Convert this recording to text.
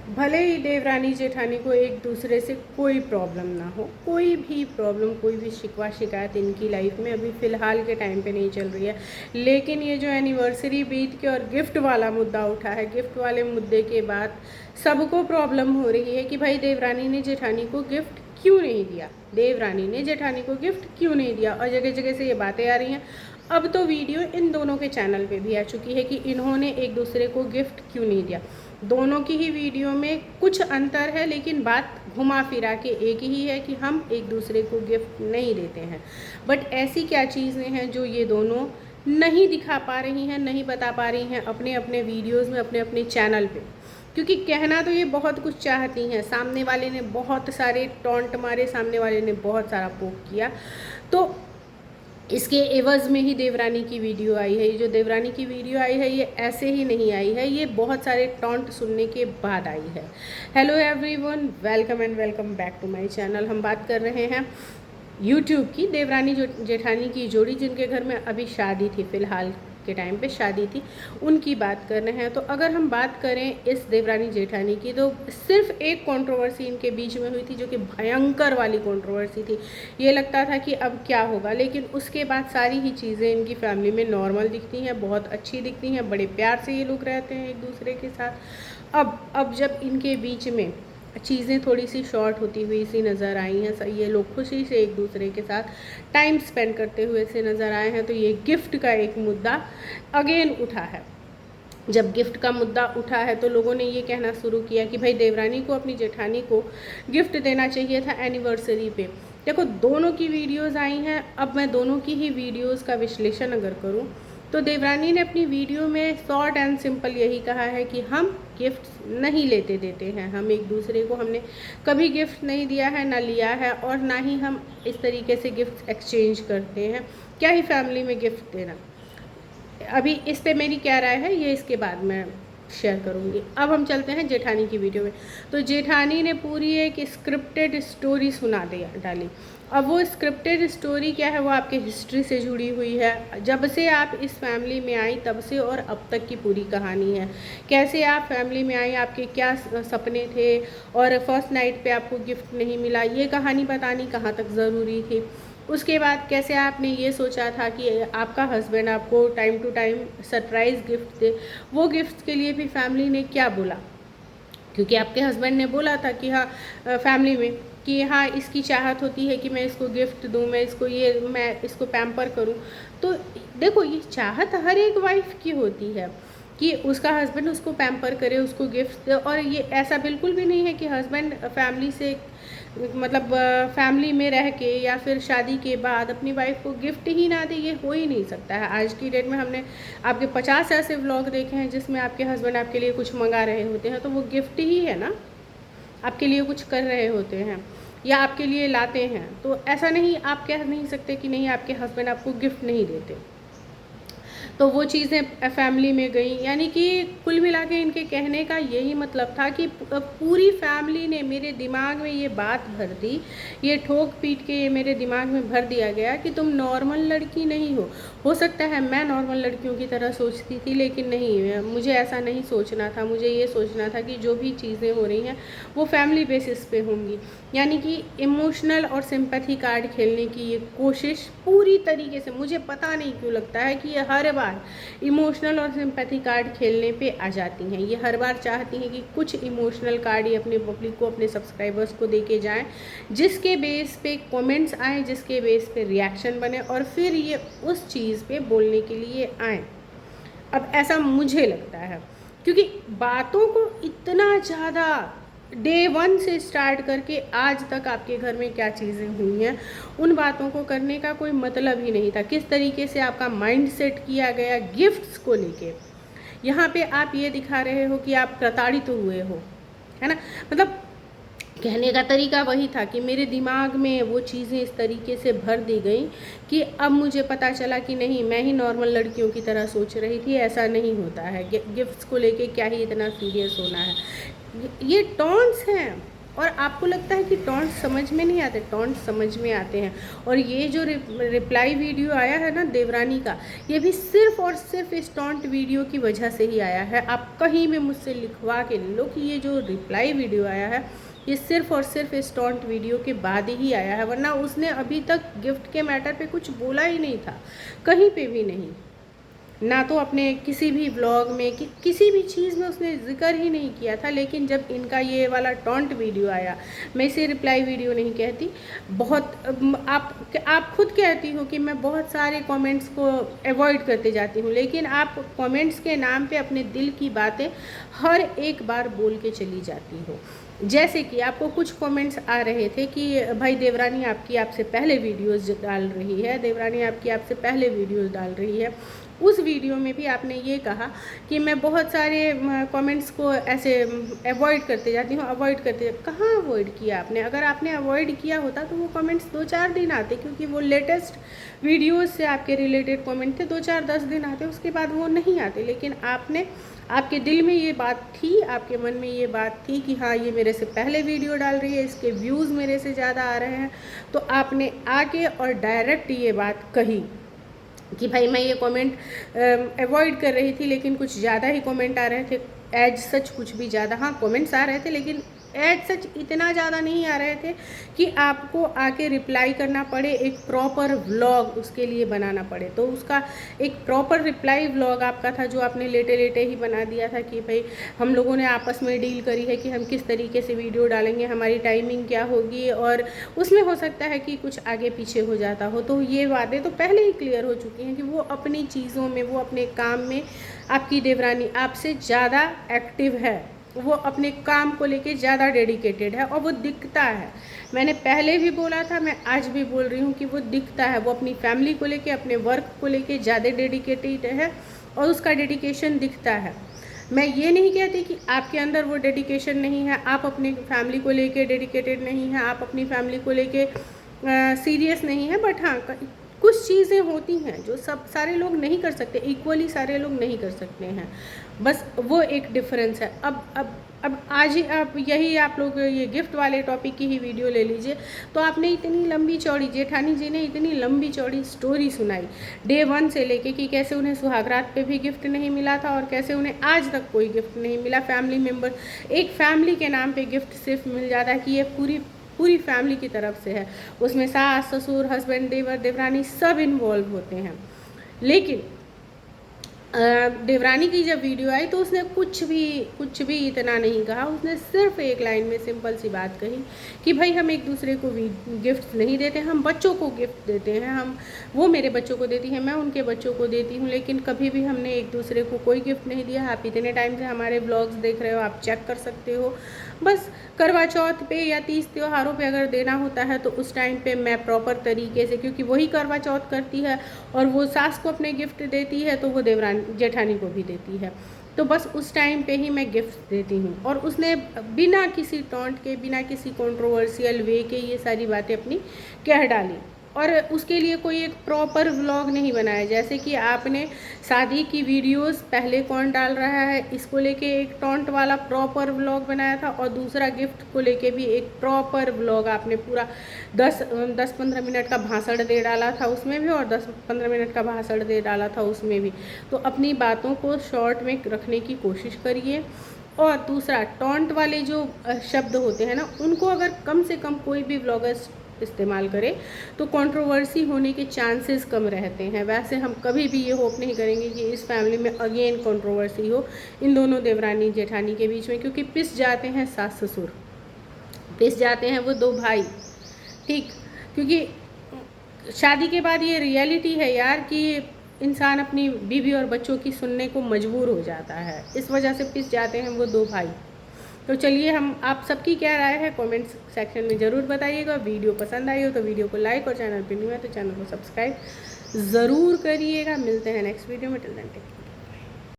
भले ही देवरानी जेठानी को एक दूसरे से कोई प्रॉब्लम ना हो, कोई भी प्रॉब्लम, कोई भी शिकवा शिकायत इनकी लाइफ में अभी फ़िलहाल के टाइम पे नहीं चल रही है, लेकिन ये जो एनिवर्सरी बीत के और गिफ्ट वाला मुद्दा उठा है, गिफ्ट वाले मुद्दे के बाद सबको प्रॉब्लम हो रही है कि भाई देवरानी ने जेठानी को गिफ्ट क्यों नहीं दिया, देवरानी ने जेठानी को गिफ्ट क्यों नहीं दिया। और जगह जगह से ये बातें आ रही हैं। अब तो वीडियो इन दोनों के चैनल पे भी आ चुकी है कि इन्होंने एक दूसरे को गिफ्ट क्यों नहीं दिया। दोनों की ही वीडियो में कुछ अंतर है, लेकिन बात घुमा फिरा के एक ही है कि हम एक दूसरे को गिफ्ट नहीं देते हैं। बट ऐसी क्या चीज़ें हैं जो ये दोनों नहीं दिखा पा रही हैं, नहीं बता पा रही हैं अपने अपने वीडियोज़ में, अपने अपने चैनल पे। क्योंकि कहना तो ये बहुत कुछ चाहती हैं, सामने वाले ने बहुत सारे टॉन्ट मारे, सामने वाले ने बहुत सारा पोक किया, तो इसके एवज़ में ही देवरानी की वीडियो आई है। ये जो देवरानी की वीडियो आई है ये ऐसे ही नहीं आई है, ये बहुत सारे टॉन्ट सुनने के बाद आई है। Hello everyone, welcome and welcome back to my channel. हम बात कर रहे हैं यूट्यूब की देवरानी जेठानी की जोड़ी, जिनके घर में अभी शादी थी, फ़िलहाल के टाइम पे शादी थी, उनकी बात कर रहे हैं। तो अगर हम बात करें इस देवरानी जेठानी की, तो सिर्फ एक कंट्रोवर्सी इनके बीच में हुई थी, जो कि भयंकर वाली कंट्रोवर्सी थी। ये लगता था कि अब क्या होगा, लेकिन उसके बाद सारी ही चीज़ें इनकी फैमिली में नॉर्मल दिखती हैं, बहुत अच्छी दिखती हैं, बड़े प्यार से ये लोग रहते हैं एक दूसरे के साथ। अब जब इनके बीच में चीज़ें थोड़ी सी शॉर्ट होती हुई सी नज़र आई हैं, ये लोग खुशी से एक दूसरे के साथ टाइम स्पेंड करते हुए से नज़र आए हैं, तो ये गिफ्ट का एक मुद्दा अगेन उठा है। जब गिफ्ट का मुद्दा उठा है तो लोगों ने ये कहना शुरू किया कि भाई देवरानी को अपनी जेठानी को गिफ्ट देना चाहिए था एनिवर्सरी पे। देखो, दोनों की वीडियोस आई हैं, अब मैं दोनों की ही वीडियोस का विश्लेषण अगर करूं तो देवरानी ने अपनी वीडियो में शॉर्ट एंड सिंपल यही कहा है कि हम गिफ्ट नहीं लेते देते हैं, हम एक दूसरे को, हमने कभी गिफ्ट नहीं दिया है, ना लिया है, और ना ही हम इस तरीके से गिफ्ट एक्सचेंज करते हैं। क्या ही फैमिली में गिफ्ट देना। अभी इस पे मेरी क्या राय है ये इसके बाद मैं शेयर करूँगी। अब हम चलते हैं जेठानी की वीडियो में। तो जेठानी ने पूरी एक स्क्रिप्टेड स्टोरी सुना दिया डाली। अब वो स्क्रिप्टेड स्टोरी क्या है, वो आपके हिस्ट्री से जुड़ी हुई है। जब से आप इस फैमिली में आई तब से और अब तक की पूरी कहानी है। कैसे आप फैमिली में आई, आपके क्या सपने थे, और फर्स्ट नाइट पे आपको गिफ्ट नहीं मिला, ये कहानी बतानी कहाँ तक ज़रूरी थी। उसके बाद कैसे आपने ये सोचा था कि आपका हस्बैंड आपको time to time surprise gift दे, वो गिफ्ट के लिए भी फैमिली ने क्या बोला, क्योंकि आपके हस्बैंड ने बोला था कि हाँ, फैमिली में कि हाँ इसकी चाहत होती है कि मैं इसको गिफ्ट दूँ, मैं इसको पैम्पर करूँ। तो देखो, ये चाहत हर एक वाइफ की होती है कि उसका हस्बैंड उसको पैम्पर करे, उसको गिफ्ट दे। और ये ऐसा बिल्कुल भी नहीं है कि हस्बैंड फैमिली से, मतलब फैमिली में रह के या फिर शादी के बाद अपनी वाइफ को गिफ्ट ही ना दे, ये हो ही नहीं सकता है। आज की डेट में हमने आपके 50 ऐसे व्लॉग देखे हैं जिसमें आपके हस्बैंड आपके लिए कुछ मंगा रहे होते हैं, तो वो गिफ्ट ही है ना, आपके लिए कुछ कर रहे होते हैं या आपके लिए लाते हैं। तो ऐसा नहीं, आप कह नहीं सकते कि नहीं आपके हस्बैंड आपको गिफ्ट नहीं देते। तो वो चीज़ें फैमिली में गई, यानी कि कुल मिला के इनके कहने का यही मतलब था कि पूरी फैमिली ने मेरे दिमाग में ये बात भर दी, ये ठोक पीट के ये मेरे दिमाग में भर दिया गया कि तुम नॉर्मल लड़की नहीं हो सकता है मैं नॉर्मल लड़कियों की तरह सोचती थी, लेकिन नहीं, मुझे ऐसा नहीं सोचना था। मुझे ये सोचना था कि जो भी चीज़ें हो रही हैं वो फैमिली बेसिस पे होंगी, यानी कि इमोशनल और सिंपैथी कार्ड खेलने की ये कोशिश पूरी तरीके से, मुझे पता नहीं क्यों लगता है कि ये हर बार इमोशनल और सिंपैथी कार्ड खेलने पे आ जाती हैं। ये हर बार चाहती हैं कि कुछ इमोशनल कार्ड ये अपने पब्लिक को, अपने सब्सक्राइबर्स को दे के जाएँ, जिसके बेस पे कमेंट्स आएँ, जिसके बेस पे रिएक्शन बने, और फिर ये उस चीज़ पे बोलने के लिए आएँ। अब ऐसा मुझे लगता है, क्योंकि बातों को इतना ज़्यादा डे 1 से स्टार्ट करके आज तक आपके घर में क्या चीज़ें हुई हैं, उन बातों को करने का कोई मतलब ही नहीं था। किस तरीके से आपका माइंड सेट किया गया गिफ्ट्स को लेके, यहाँ पे आप ये दिखा रहे हो कि आप प्रताड़ित हुए हो, है ना। मतलब कहने का तरीका वही था कि मेरे दिमाग में वो चीज़ें इस तरीके से भर दी गई कि अब मुझे पता चला कि नहीं, मैं ही नॉर्मल लड़कियों की तरह सोच रही थी, ऐसा नहीं होता है। गिफ्ट्स को लेके क्या ही इतना सीरियस होना है। ये टॉन्ट्स हैं, और आपको लगता है कि टॉन्ट समझ में नहीं आते, टॉन्ट समझ में आते हैं। और ये जो रिप्लाई वीडियो आया है ना देवरानी का, ये भी सिर्फ और सिर्फ इस टॉन्ट वीडियो की वजह से ही आया है। आप कहीं भी मुझसे लिखवा के ले लो कि ये जो रिप्लाई वीडियो आया है ये सिर्फ और सिर्फ इस टॉन्ट वीडियो के बाद ही आया है, वरना उसने अभी तक गिफ्ट के मैटर पे कुछ बोला ही नहीं था, कहीं पे भी नहीं, ना तो अपने किसी भी व्लॉग में किसी भी चीज़ में उसने जिक्र ही नहीं किया था। लेकिन जब इनका ये वाला टॉन्ट वीडियो आया, मैं इसे रिप्लाई वीडियो नहीं कहती, बहुत आप खुद कहती हो कि मैं बहुत सारे कमेंट्स को अवॉइड करते जाती हूँ, लेकिन आप कमेंट्स के नाम पे अपने दिल की बातें हर एक बार बोल के चली जाती हो। जैसे कि आपको कुछ कमेंट्स आ रहे थे कि भाई देवरानी आपसे पहले वीडियोस डाल रही है, देवरानी आपसे पहले वीडियोस डाल रही है। उस वीडियो में भी आपने ये कहा कि मैं बहुत सारे कमेंट्स को ऐसे अवॉइड करते जाती हूँ, कहाँ अवॉइड किया आपने? अगर आपने अवॉइड किया होता तो वो कमेंट्स 2-4 दिन आते, क्योंकि वो लेटेस्ट वीडियोस से आपके रिलेटेड कमेंट थे, 2-4-10 दिन आते, उसके बाद वो नहीं आते। लेकिन आपके दिल में ये बात थी, आपके मन में ये बात थी कि हाँ ये मेरे से पहले वीडियो डाल रही है, इसके व्यूज़ मेरे से ज़्यादा आ रहे हैं, तो आपने आके और डायरेक्ट ये बात कही कि भाई मैं ये कमेंट अवॉइड कर रही थी, लेकिन कुछ ज़्यादा ही कमेंट आ रहे थे, एज सच कुछ भी ज़्यादा, हाँ कमेंट्स आ रहे थे लेकिन एज सच इतना ज़्यादा नहीं आ रहे थे कि आपको आके रिप्लाई करना पड़े, एक प्रॉपर व्लॉग उसके लिए बनाना पड़े। तो उसका एक प्रॉपर रिप्लाई व्लॉग आपका था, जो आपने लेटे लेटे ही बना दिया था कि भाई हम लोगों ने आपस में डील करी है कि हम किस तरीके से वीडियो डालेंगे, हमारी टाइमिंग क्या होगी, और उसमें हो सकता है कि कुछ आगे पीछे हो जाता हो। तो ये बातें तो पहले ही क्लियर हो चुकी हैं कि वो अपनी चीज़ों में, वो अपने काम में, आपकी देवरानी आपसे ज़्यादा एक्टिव है, वो अपने काम को लेके ज़्यादा डेडिकेटेड है, और वो दिखता है। मैंने पहले भी बोला था, मैं आज भी बोल रही हूँ कि वो दिखता है, वो अपनी फैमिली को लेके, अपने वर्क को लेके ज़्यादा डेडिकेटेड है, और उसका डेडिकेशन दिखता है। मैं ये नहीं कहती कि आपके अंदर वो डेडिकेशन नहीं है, आप अपनी फैमिली को लेके डेडिकेटेड नहीं हैं, आप अपनी फैमिली को लेके सीरियस नहीं है, बट हाँ कुछ चीज़ें होती हैं जो सब सारे लोग नहीं कर सकते, इक्वली सारे लोग नहीं कर सकते हैं, बस वो एक डिफरेंस है। अब आज ही आप लोग ये गिफ्ट वाले टॉपिक की ही वीडियो ले लीजिए, तो आपने इतनी लंबी चौड़ी, जेठानी जी ने इतनी लंबी चौड़ी स्टोरी सुनाई डे 1 से लेके कि कैसे उन्हें सुहागरात पे भी गिफ्ट नहीं मिला था, और कैसे उन्हें आज तक कोई गिफ्ट नहीं मिला। फैमिली मेम्बर, एक फैमिली के नाम पे गिफ्ट सिर्फ मिल जाता है कि ये पूरी फैमिली की तरफ से है, उसमें सास ससुर हस्बैंड देवर देवरानी सब इन्वॉल्व होते हैं। लेकिन देवरानी की जब वीडियो आई तो उसने कुछ भी इतना नहीं कहा, उसने सिर्फ एक लाइन में सिंपल सी बात कही कि भाई हम एक दूसरे को गिफ्ट नहीं देते, हम बच्चों को गिफ्ट देते हैं, वो मेरे बच्चों को देती है, मैं उनके बच्चों को देती हूँ, लेकिन कभी भी हमने एक दूसरे को कोई गिफ्ट नहीं दिया। आप इतने टाइम से हमारे ब्लॉग्स देख रहे हो, आप चेक कर सकते हो। बस करवा चौथ पे या 30 त्योहारों पे अगर देना होता है तो उस टाइम पे मैं प्रॉपर तरीके से, क्योंकि वही करवा चौथ करती है और वो सास को अपने गिफ्ट देती है तो वो देवरानी जेठानी को भी देती है, तो बस उस टाइम पे ही मैं गिफ्ट देती हूँ। और उसने बिना किसी टॉन्ट के, बिना किसी कंट्रोवर्शियल वे के ये सारी बातें अपनी कह डाली, और उसके लिए कोई एक प्रॉपर व्लॉग नहीं बनाया। जैसे कि आपने शादी की वीडियोस पहले कौन डाल रहा है इसको लेके एक टॉन्ट वाला प्रॉपर व्लॉग बनाया था, और दूसरा गिफ्ट को लेके भी एक प्रॉपर व्लॉग आपने पूरा 10-15 मिनट का भाषण दे डाला था उसमें भी, और 10-15 मिनट का भाषण दे डाला था उसमें भी। तो अपनी बातों को शॉर्ट में रखने की कोशिश करिए। और दूसरा, टॉन्ट वाले जो शब्द होते हैं ना, उनको अगर कम से कम कोई भी व्लॉगर्स इस्तेमाल करें तो कंट्रोवर्सी होने के चांसेस कम रहते हैं। वैसे हम कभी भी ये होप नहीं करेंगे कि इस फैमिली में अगेन कंट्रोवर्सी हो इन दोनों देवरानी जेठानी के बीच में, क्योंकि पिस जाते हैं सास ससुर, पिस जाते हैं वो 2 भाई, ठीक, क्योंकि शादी के बाद ये रियलिटी है यार कि इंसान अपनी बीवी और बच्चों की सुनने को मजबूर हो जाता है, इस वजह से पिस जाते हैं वो 2 भाई। तो चलिए, आप सबकी क्या राय है कमेंट्स सेक्शन में ज़रूर बताइएगा। वीडियो पसंद आई हो तो वीडियो को लाइक, और चैनल पर न्यू है तो चैनल को सब्सक्राइब ज़रूर करिएगा। मिलते हैं नेक्स्ट वीडियो में, टिल देन टेक केयर।